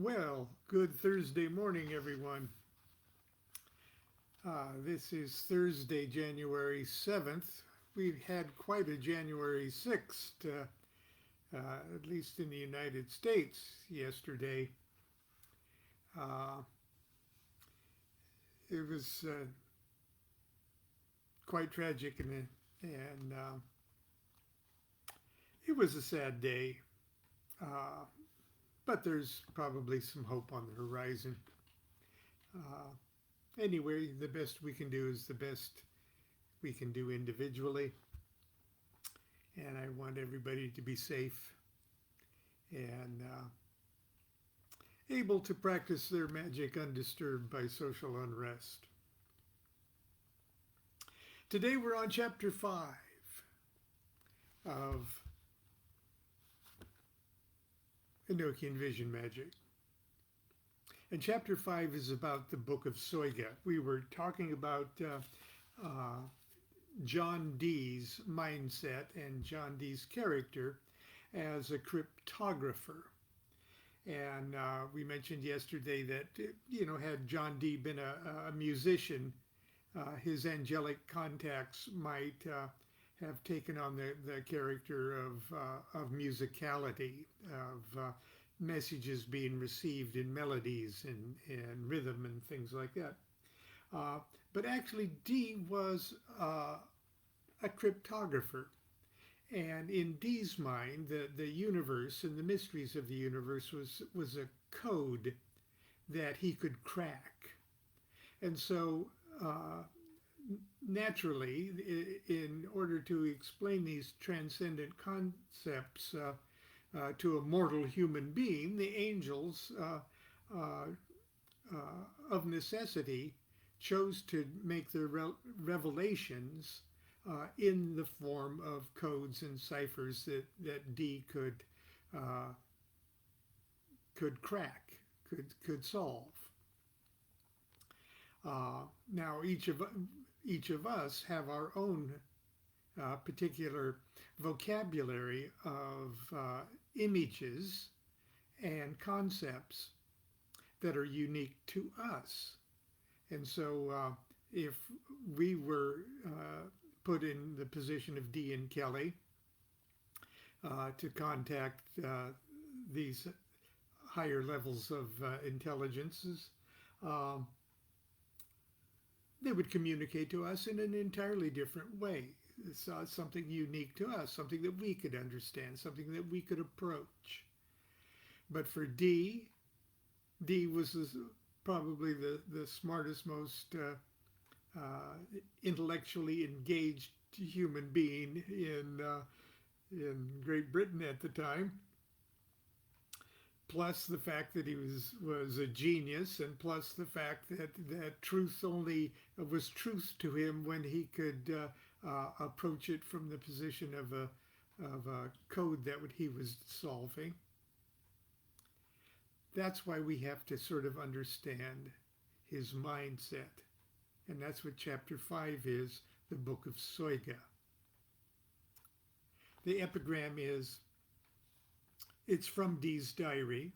Well, good Thursday morning, everyone. This is Thursday, January 7th. We had quite a January 6th, at least in the United States, yesterday. Uh, it was quite tragic, and it was a sad day. Uh, but there's probably some hope on the horizon. Uh, anyway, the best we can do is the best we can do individually. And I want everybody to be safe and able to practice their magic undisturbed by social unrest. Today we're on chapter 5 of Enochian Vision Magic. And chapter 5 is about the Book of Soiga. We were talking about John Dee's mindset and John Dee's character as a cryptographer. And we mentioned yesterday that, had John Dee been a musician, his angelic contacts might have taken on the character of musicality, of messages being received in melodies and rhythm and things like that. But actually, Dee was a cryptographer. And in Dee's mind, the universe and the mysteries of the universe was a code that he could crack. And so naturally, in order to explain these transcendent concepts to a mortal human being, the angels of necessity chose to make their revelations in the form of codes and ciphers that Dee could crack, could solve. Now, each of us have our own particular vocabulary of images and concepts that are unique to us. And so if we were put in the position of Dee and Kelley to contact these higher levels of intelligences, they would communicate to us in an entirely different way. It's something unique to us, something that we could understand, something that we could approach. But for Dee was probably the smartest, most intellectually engaged human being in Great Britain at the time. Plus the fact that he was a genius, and plus the fact that truth only was truth to him when he could approach it from the position of a code that he was solving. That's why we have to sort of understand his mindset. And that's what chapter 5 is, the Book of Soiga. The epigram is, it's from Dee's diary,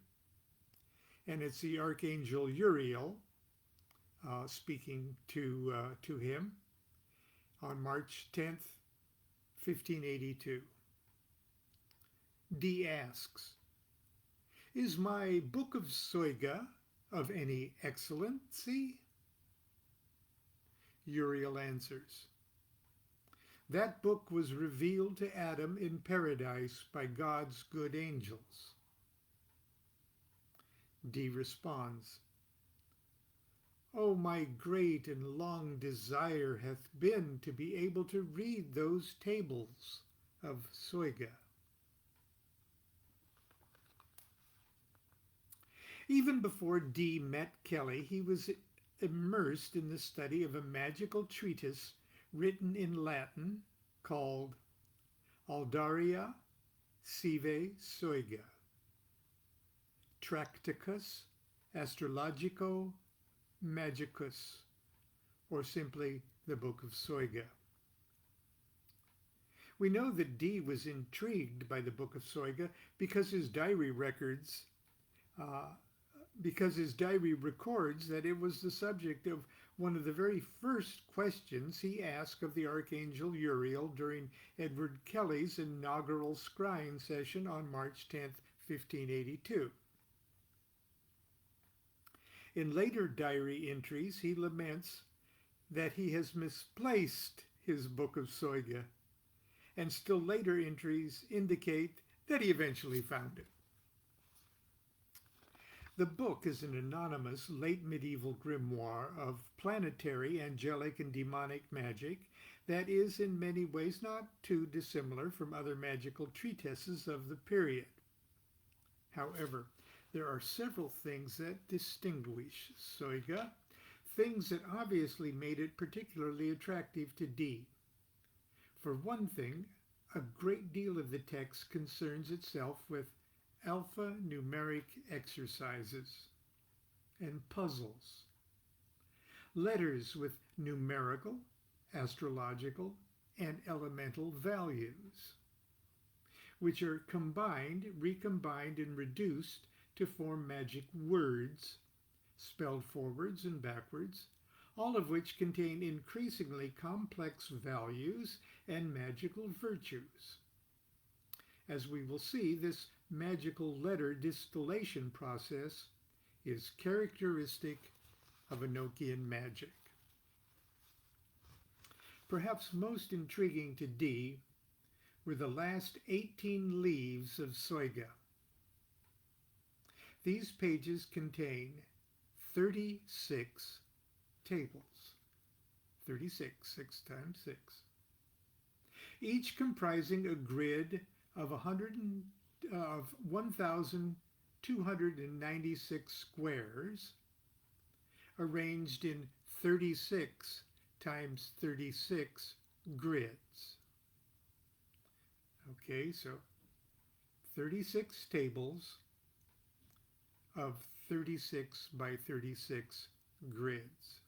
and it's the Archangel Uriel speaking to him on March 10th, 1582. Dee asks, "Is my Book of Soiga of any excellency?" Uriel answers, "That book was revealed to Adam in paradise by God's good angels." Dee responds, "Oh, my great and long desire hath been to be able to read those tables of Soiga." Even before Dee met Kelley, he was immersed in the study of a magical treatise written in Latin called Aldaria Sive Soiga, Tracticus Astrologico Magicus, or simply the Book of Soiga. We know that Dee was intrigued by the Book of Soiga because his diary records because his diary records that it was the subject of one of the very first questions he asked of the Archangel Uriel during Edward Kelley's inaugural scrying session on March 10th, 1582. In later diary entries, he laments that he has misplaced his Book of Soiga, and still later entries indicate that he eventually found it. The book is an anonymous late medieval grimoire of planetary, angelic, and demonic magic that is in many ways not too dissimilar from other magical treatises of the period. However, there are several things that distinguish Soiga, things that obviously made it particularly attractive to Dee. For one thing, a great deal of the text concerns itself with alphanumeric exercises and puzzles, letters with numerical, astrological, and elemental values, which are combined, recombined, and reduced to form magic words, spelled forwards and backwards, all of which contain increasingly complex values and magical virtues. As we will see, this magical letter distillation process is characteristic of Enochian magic. Perhaps most intriguing to Dee were the last 18 leaves of Soiga. These pages contain 36 tables, 36, 6 times 6, each comprising a grid of 1,296 squares, arranged in 36 times 36 grids. Okay, so 36 tables of 36 by 36 grids.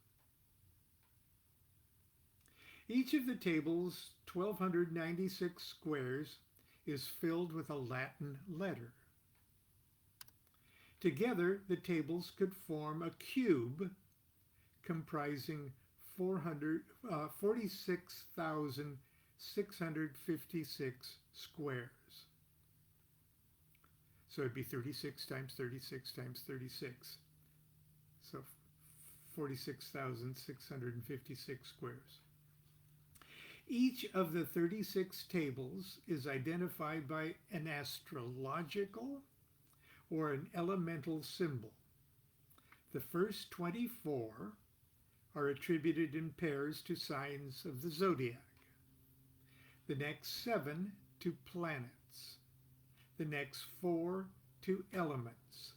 Each of the table's 1,296 squares is filled with a Latin letter. Together, the tables could form a cube comprising 46,656 squares. So it'd be 36 times 36 times 36. So 46,656 squares. Each of the 36 tables is identified by an astrological or an elemental symbol. The first 24 are attributed in pairs to signs of the zodiac. The next 7 to planets. The next 4 to elements,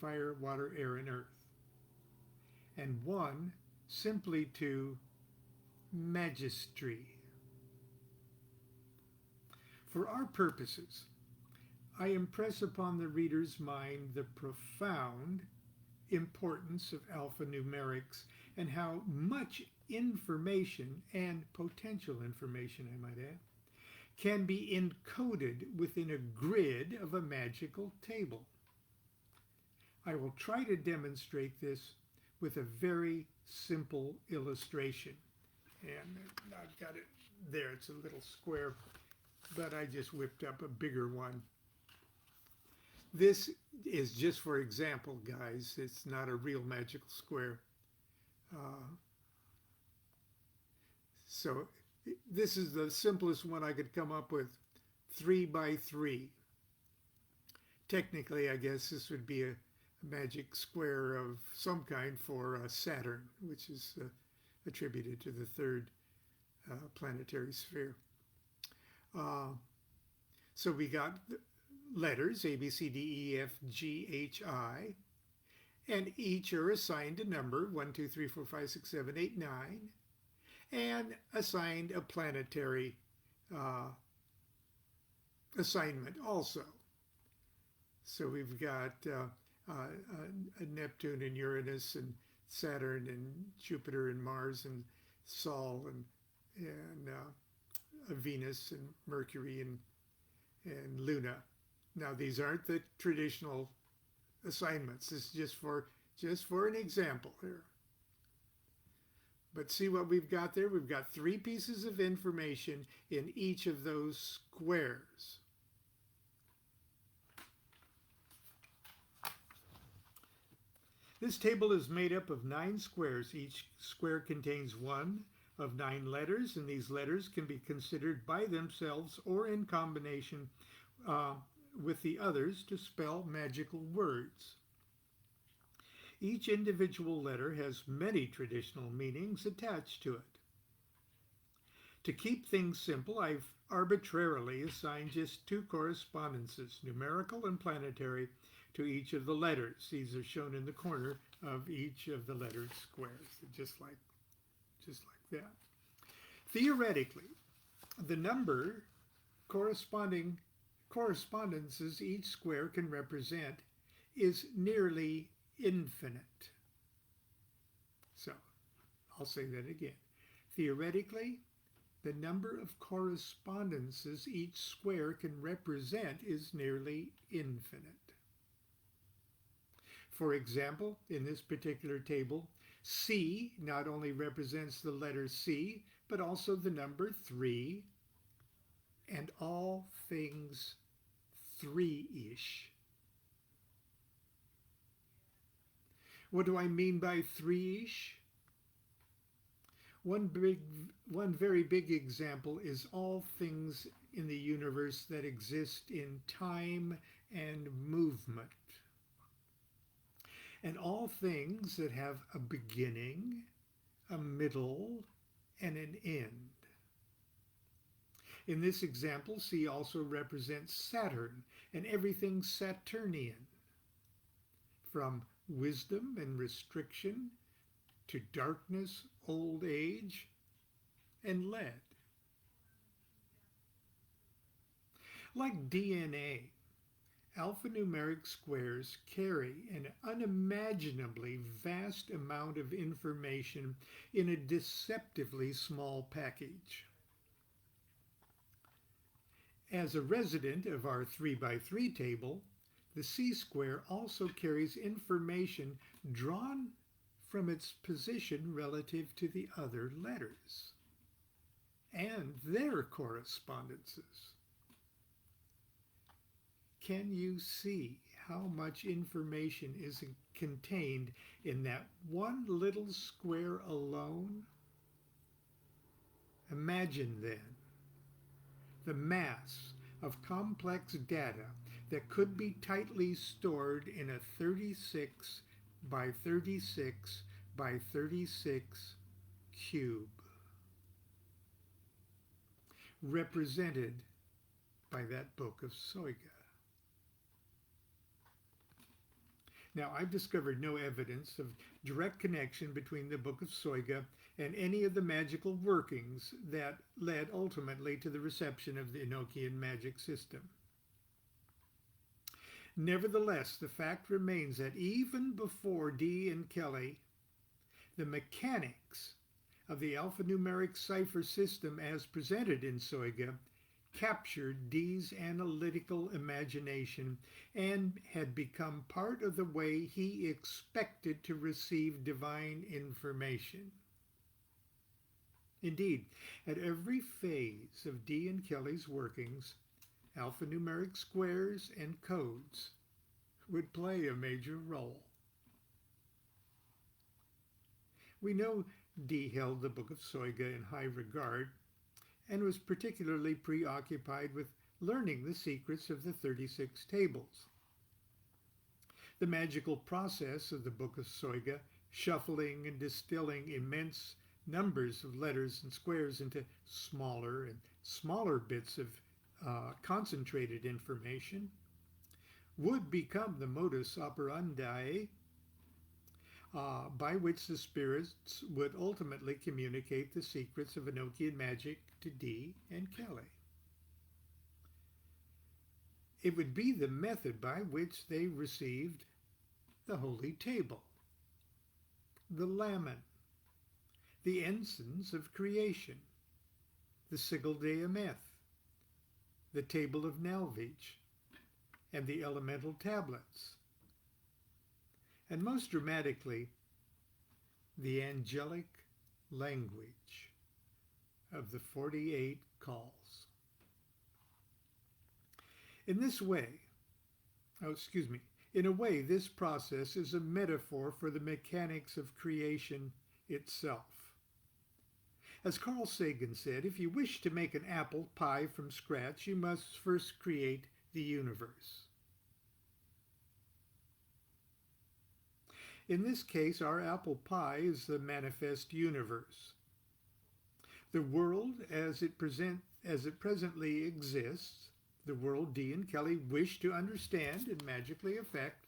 fire, water, air, and earth. And 1 simply to magistry. For our purposes, I impress upon the reader's mind the profound importance of alphanumerics and how much information, and potential information I might add, can be encoded within a grid of a magical table. I will try to demonstrate this with a very simple illustration. And I've got it there, it's a little square, but I just whipped up a bigger one. This is just for example, guys. It's not a real magical square. So this is the simplest one I could come up with, 3 by 3. Technically, I guess this would be a magic square of some kind for Saturn, which is attributed to the third planetary sphere. So we got letters A, B, C, D, E, F, G, H, I, and each are assigned a number, 1, 2, 3, 4, 5, 6, 7, 8, 9, and assigned a planetary assignment also. So we've got Neptune and Uranus and Saturn and Jupiter and Mars and Sol and Venus and Mercury and Luna. Now these aren't the traditional assignments. This is just for an example here. But see what we've got there? We've got 3 pieces of information in each of those squares. This table is made up of 9 squares. Each square contains one of 9 letters, and these letters can be considered by themselves or in combination with the others to spell magical words. Each individual letter has many traditional meanings attached to it. To keep things simple, I've arbitrarily assigned just 2 correspondences, numerical and planetary, to each of the letters. These are shown in the corner of each of the lettered squares, just like that. Theoretically, the number correspondences each square can represent is nearly infinite. So, I'll say that again. Theoretically, the number of correspondences each square can represent is nearly infinite. For example, in this particular table, C not only represents the letter C, but also the number 3 and all things 3-ish. What do I mean by 3-ish? One very big example is all things in the universe that exist in time and movement. And all things that have a beginning, a middle, and an end. In this example, C also represents Saturn and everything Saturnian, from wisdom and restriction to darkness, old age, and lead. Like DNA, alphanumeric squares carry an unimaginably vast amount of information in a deceptively small package. As a resident of our 3x3 table, the C-square also carries information drawn from its position relative to the other letters and their correspondences. Can you see how much information is contained in that one little square alone? Imagine then the mass of complex data that could be tightly stored in a 36 by 36 by 36 cube, represented by that book of Soiga. Now, I've discovered no evidence of direct connection between the Book of Soiga and any of the magical workings that led ultimately to the reception of the Enochian magic system. Nevertheless, the fact remains that even before Dee and Kelley, the mechanics of the alphanumeric cipher system as presented in Soiga captured Dee's analytical imagination and had become part of the way he expected to receive divine information. Indeed, at every phase of Dee and Kelley's workings, alphanumeric squares and codes would play a major role. We know Dee held the Book of Soiga in high regard and was particularly preoccupied with learning the secrets of the 36 tables. The magical process of the Book of Soiga, shuffling and distilling immense numbers of letters and squares into smaller and smaller bits of concentrated information, would become the modus operandi by which the spirits would ultimately communicate the secrets of Enochian magic to Dee and Kelley. It would be the method by which they received the Holy Table, the Laman, the ensigns of creation, the Sigil de Ameth, the Table of Nalvich, and the elemental tablets, and most dramatically, the angelic language of the 48 calls. In this way, in a way, this process is a metaphor for the mechanics of creation itself. As Carl Sagan said, if you wish to make an apple pie from scratch, you must first create the universe. In this case, our apple pie is the manifest universe. The world as it presently exists, the world Dee and Kelley wish to understand and magically affect,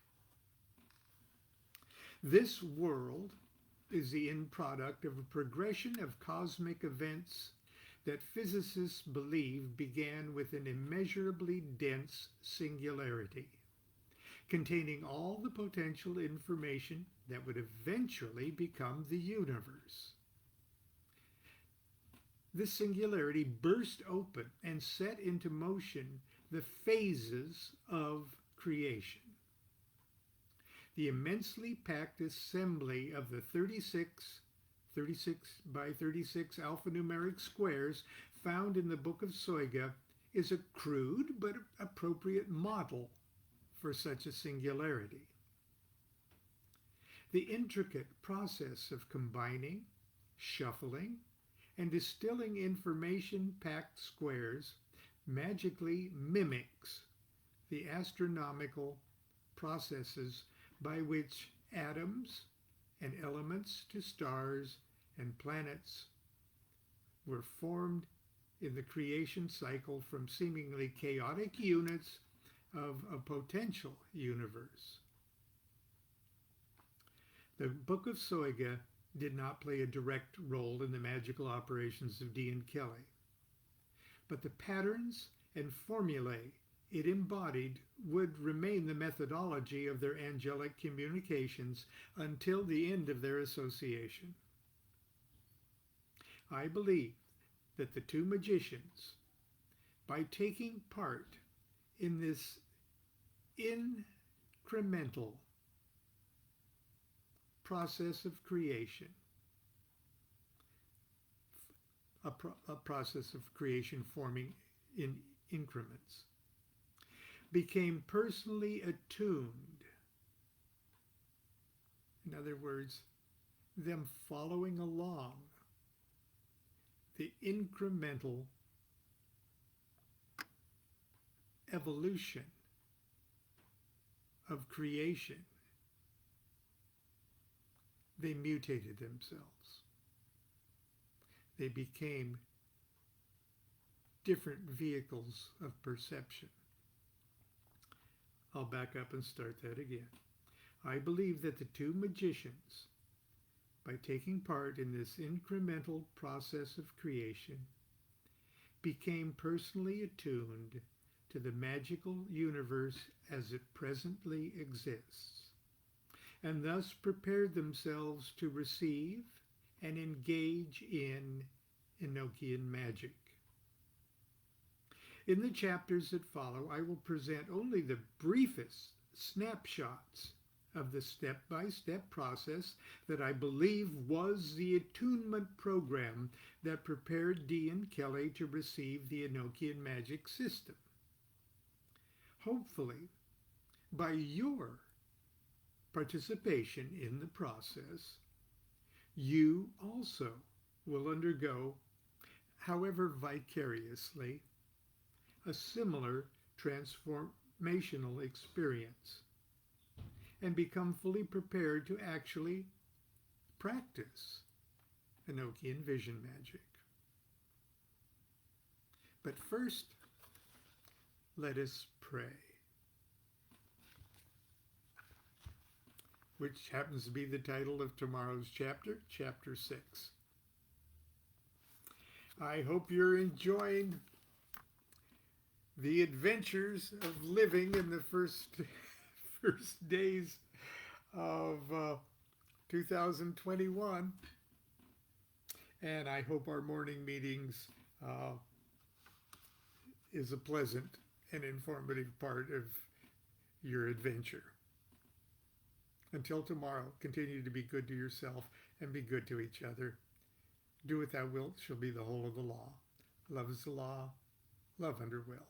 this world is the end product of a progression of cosmic events that physicists believe began with an immeasurably dense singularity, containing all the potential information that would eventually become the universe. This singularity burst open and set into motion the phases of creation. The immensely packed assembly of the 36 by 36 alphanumeric squares found in the Book of Soiga is a crude but appropriate model for such a singularity. The intricate process of combining, shuffling, and distilling information-packed squares magically mimics the astronomical processes by which atoms and elements to stars and planets were formed in the creation cycle from seemingly chaotic units of a potential universe. The Book of Soiga did not play a direct role in the magical operations of Dee and Kelley, but the patterns and formulae it embodied would remain the methodology of their angelic communications until the end of their association. I believe that the two magicians, by taking part in this incremental process of creation, a process of creation forming in increments, became personally attuned. In other words, them following along the incremental evolution of creation. They mutated themselves. They became different vehicles of perception. I'll back up and start that again. I believe that the two magicians, by taking part in this incremental process of creation, became personally attuned to the magical universe as it presently exists, and thus prepared themselves to receive and engage in Enochian magic. In the chapters that follow, I will present only the briefest snapshots of the step-by-step process that I believe was the attunement program that prepared Dee and Kelley to receive the Enochian magic system. Hopefully, by your participation in the process, you also will undergo, however vicariously, a similar transformational experience and become fully prepared to actually practice Enochian vision magic. But first, let us pray, which happens to be the title of tomorrow's chapter, Chapter 6. I hope you're enjoying the adventures of living in the first days of 2021, and I hope our morning meetings is a pleasant and informative part of your adventure. Until tomorrow, continue to be good to yourself and be good to each other. Do what thou wilt shall be the whole of the law. Love is the law. Love under will.